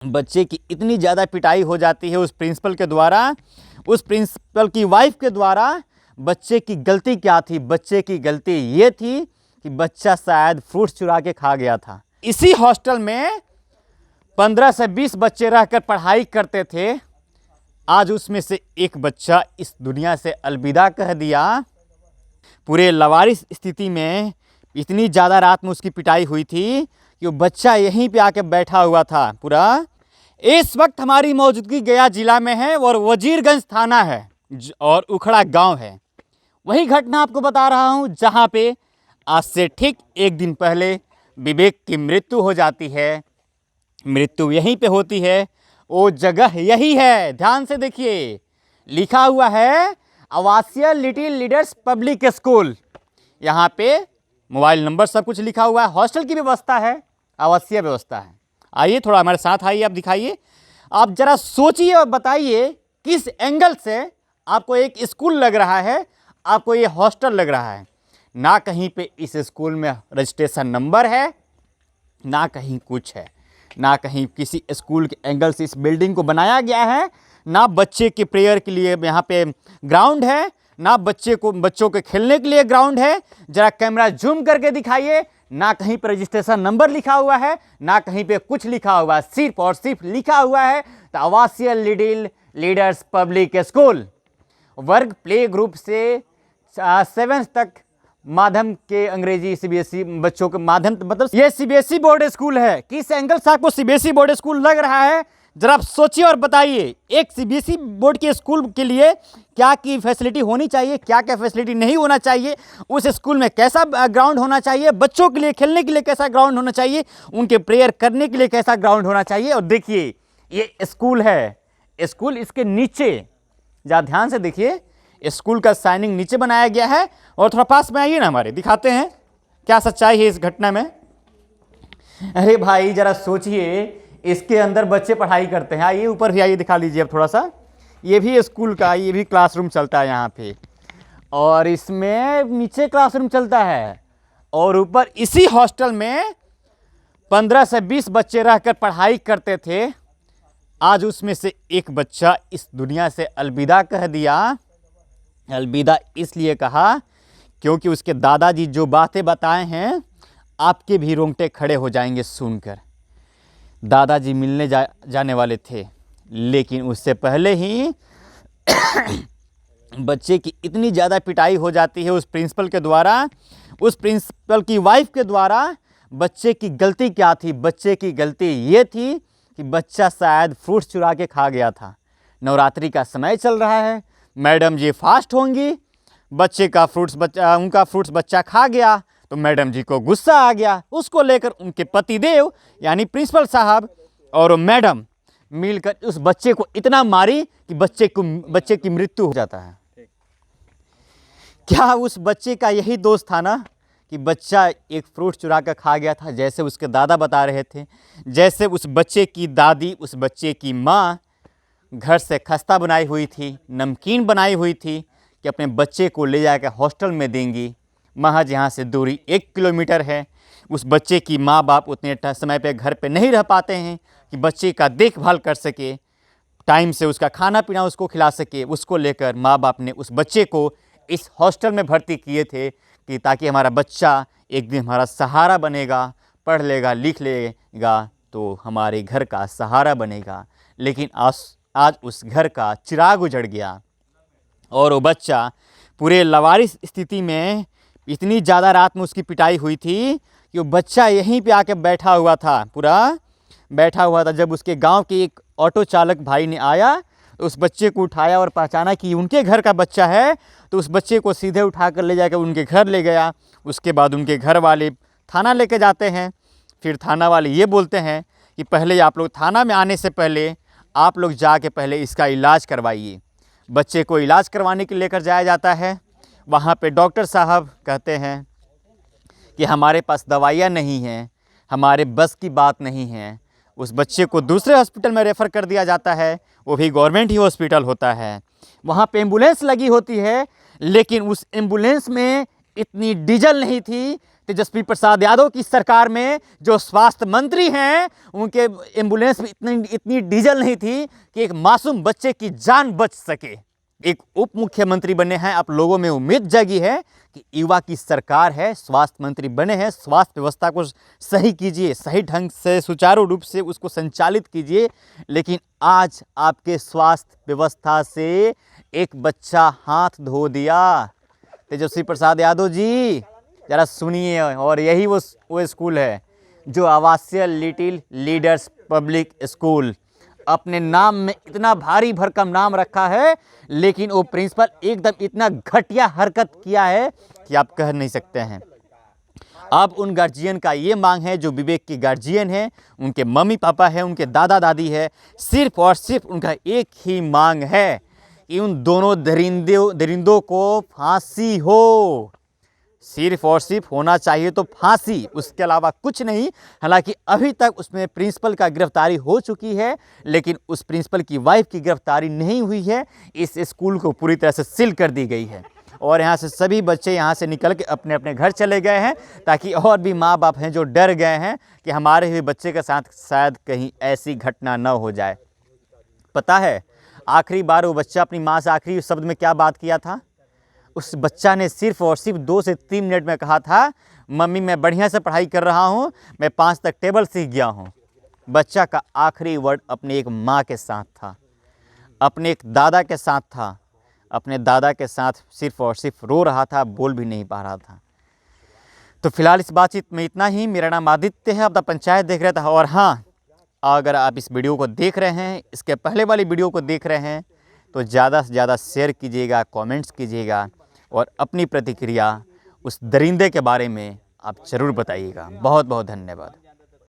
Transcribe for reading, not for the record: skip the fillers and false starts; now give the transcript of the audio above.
बच्चे की इतनी ज़्यादा पिटाई हो जाती है उस प्रिंसिपल के द्वारा, उस प्रिंसिपल की वाइफ के द्वारा। बच्चे की गलती क्या थी? बच्चे की गलती ये थी कि बच्चा शायद फ्रूट्स चुरा के खा गया था। इसी हॉस्टल में 15 से 20 बच्चे रहकर पढ़ाई करते थे। आज उसमें से एक बच्चा इस दुनिया से अलविदा कह दिया। पूरे लावारिस स्थिति में इतनी ज़्यादा रात में उसकी पिटाई हुई थी कि वो बच्चा यहीं पे आके बैठा हुआ था पूरा। इस वक्त हमारी मौजूदगी गया जिला में है और वजीरगंज थाना है और उखड़ा गांव है। वही घटना आपको बता रहा हूं जहां पे आज से ठीक एक दिन पहले विवेक की मृत्यु हो जाती है। मृत्यु यहीं पे होती है, वो जगह यही है। ध्यान से देखिए, लिखा हुआ है आवासीय लिटिल लीडर्स पब्लिक स्कूल। यहाँ पे मोबाइल नंबर सब कुछ लिखा हुआ है। हॉस्टल की व्यवस्था है, आवासीय व्यवस्था है। आइए थोड़ा हमारे साथ आइए, आप दिखाइए। आप जरा सोचिए और बताइए किस एंगल से आपको एक स्कूल लग रहा है, आपको ये हॉस्टल लग रहा है। ना कहीं पे इस स्कूल में रजिस्ट्रेशन नंबर है, ना कहीं कुछ है, ना कहीं किसी स्कूल के एंगल से इस बिल्डिंग को बनाया गया है, ना बच्चे के प्रेयर के लिए यहाँ पे ग्राउंड है, ना बच्चों के खेलने के लिए ग्राउंड है। जरा कैमरा जूम करके दिखाइए। ना कहीं पर रजिस्ट्रेशन नंबर लिखा हुआ है, ना कहीं पे कुछ लिखा हुआ है। सिर्फ और सिर्फ लिखा हुआ है द आवासीय लिटिल लीडर्स पब्लिक स्कूल। वर्ग प्ले ग्रुप से 7th तक माध्यम के अंग्रेजी सीबीएसई बच्चों के माध्यम, मतलब ये सीबीएसई बोर्ड स्कूल है। किस एंगल से आपको सीबीएसई बोर्ड स्कूल लग रहा है, जरा आप सोचिए और बताइए। एक सीबीएसई बोर्ड के स्कूल के लिए क्या की फैसिलिटी होनी चाहिए, क्या क्या फैसिलिटी नहीं होना चाहिए, उस स्कूल में कैसा ग्राउंड होना चाहिए, बच्चों के लिए खेलने के लिए कैसा ग्राउंड होना चाहिए, उनके प्रेयर करने के लिए कैसा ग्राउंड होना चाहिए। और देखिए ये स्कूल है, स्कूल इसके नीचे, जरा ध्यान से देखिए, स्कूल का साइनिंग नीचे बनाया गया है। और थोड़ा पास में आइए ना, हमारे दिखाते हैं क्या सच्चाई है इस घटना में। अरे भाई जरा सोचिए, इसके अंदर बच्चे पढ़ाई करते हैं। आइए ऊपर भी आइए, दिखा लीजिए अब थोड़ा सा। ये भी स्कूल का, ये भी क्लासरूम चलता है यहाँ पे, और इसमें नीचे क्लासरूम चलता है। और ऊपर इसी हॉस्टल में 15 से 20 बच्चे रहकर पढ़ाई करते थे। आज उसमें से एक बच्चा इस दुनिया से अलविदा कह दिया। अलविदा इसलिए कहा क्योंकि उसके दादाजी जो बातें बताए हैं, आपके भी रोंगटे खड़े हो जाएंगे सुनकर। दादाजी मिलने जाने वाले थे, लेकिन उससे पहले ही बच्चे की इतनी ज़्यादा पिटाई हो जाती है उस प्रिंसिपल के द्वारा, उस प्रिंसिपल की वाइफ के द्वारा। बच्चे की गलती क्या थी? बच्चे की गलती ये थी कि बच्चा शायद फ्रूट्स चुरा के खा गया था। नवरात्रि का समय चल रहा है, मैडम जी फास्ट होंगी, उनका फ्रूट्स बच्चा खा गया तो मैडम जी को गुस्सा आ गया। उसको लेकर उनके पतिदेव यानी प्रिंसिपल साहब और मैडम मिलकर उस बच्चे को इतना मारी कि बच्चे की मृत्यु हो जाता है। क्या उस बच्चे का यही दोष था ना कि बच्चा एक फ्रूट चुरा कर खा गया था, जैसे उसके दादा बता रहे थे। जैसे उस बच्चे की दादी, उस बच्चे की माँ घर से खस्ता बनाई हुई थी, नमकीन बनाई हुई थी कि अपने बच्चे को ले जाकर हॉस्टल में देंगी। महज यहाँ से दूरी 1 किलोमीटर है। उस बच्चे की माँ बाप उतने समय पे घर पे नहीं रह पाते हैं कि बच्चे का देखभाल कर सके, टाइम से उसका खाना पीना उसको खिला सके। उसको लेकर माँ बाप ने उस बच्चे को इस हॉस्टल में भर्ती किए थे कि ताकि हमारा बच्चा एक दिन हमारा सहारा बनेगा, पढ़ लेगा, लिख लेगा तो हमारे घर का सहारा बनेगा। लेकिन आज उस घर का चिराग उजड़ गया और वो बच्चा पूरे लावारिस स्थिति में, इतनी ज़्यादा रात में उसकी पिटाई हुई थी कि वो बच्चा यहीं पे आके बैठा हुआ था, पूरा बैठा हुआ था। जब उसके गांव के एक ऑटो चालक भाई ने आया तो उस बच्चे को उठाया और पहचाना कि उनके घर का बच्चा है, तो उस बच्चे को सीधे उठाकर ले जाकर उनके घर ले गया। उसके बाद उनके घर वाले थाना लेके जाते हैं। फिर थाना वाले ये बोलते हैं कि पहले आप लोग थाना में आने से पहले आप लोग जाके पहले इसका इलाज करवाइए। बच्चे को इलाज करवाने के लिए लेकर जाया जाता है। वहाँ पे डॉक्टर साहब कहते हैं कि हमारे पास दवाइयाँ नहीं हैं, हमारे बस की बात नहीं है। उस बच्चे को दूसरे हॉस्पिटल में रेफ़र कर दिया जाता है, वो भी गवर्नमेंट ही हॉस्पिटल होता है। वहाँ पे एम्बुलेंस लगी होती है, लेकिन उस एम्बुलेंस में इतनी डीजल नहीं थी तेजस्वी प्रसाद यादव की सरकार में जो स्वास्थ्य मंत्री हैं, उनके एम्बुलेंस में इतनी डीजल नहीं थी कि एक मासूम बच्चे की जान बच सके। एक उप मुख्यमंत्री बने हैं, आप लोगों में उम्मीद जगी है कि युवा की सरकार है, स्वास्थ्य मंत्री बने हैं, स्वास्थ्य व्यवस्था को सही कीजिए, सही ढंग से सुचारू रूप से उसको संचालित कीजिए। लेकिन आज आपके स्वास्थ्य व्यवस्था से एक बच्चा हाथ धो दिया। तेजस्वी प्रसाद यादव जी जरा सुनिए। और यही वो स्कूल है जो आवासीय लिटिल लीडर्स पब्लिक स्कूल, अपने नाम में इतना भारी भरकम नाम रखा है, लेकिन वो प्रिंसिपल एकदम इतना घटिया हरकत किया है कि आप कह नहीं सकते हैं। अब उन गार्जियन का ये मांग है, जो विवेक की गार्जियन है, उनके मम्मी पापा है, उनके दादा दादी है, सिर्फ और सिर्फ उनका एक ही मांग है कि उन दोनों दरिंदों को फांसी हो। सिर्फ और सिर्फ होना चाहिए तो फांसी, उसके अलावा कुछ नहीं। हालांकि अभी तक उसमें प्रिंसिपल का गिरफ्तारी हो चुकी है, लेकिन उस प्रिंसिपल की वाइफ की गिरफ्तारी नहीं हुई है। इस स्कूल को पूरी तरह से सील कर दी गई है और यहाँ से सभी बच्चे यहाँ से निकल के अपने अपने घर चले गए हैं, ताकि और भी माँ बाप हैं जो डर गए हैं कि हमारे हुए बच्चे के साथ शायद कहीं ऐसी घटना न हो जाए। पता है आखिरी बार वो बच्चा अपनी माँ से आखिरी शब्द में क्या बात किया था? उस बच्चा ने सिर्फ और सिर्फ 2 से 3 मिनट में कहा था, मम्मी मैं बढ़िया से पढ़ाई कर रहा हूँ, मैं 5 तक टेबल सीख गया हूँ। बच्चा का आखिरी वर्ड अपने एक माँ के साथ था, अपने एक दादा के साथ था, अपने दादा के साथ सिर्फ और सिर्फ रो रहा था, बोल भी नहीं पा रहा था। तो फिलहाल इस बातचीत में इतना ही। मेरा नाम आदित्य है, अपना पंचायत देख रहा था। और हाँ, अगर आप इस वीडियो को देख रहे हैं, इसके पहले वाली वीडियो को देख रहे हैं, तो ज़्यादा से ज़्यादा शेयर कीजिएगा, कमेंट्स कीजिएगा और अपनी प्रतिक्रिया उस दरिंदे के बारे में आप ज़रूर बताइएगा। बहुत बहुत धन्यवाद।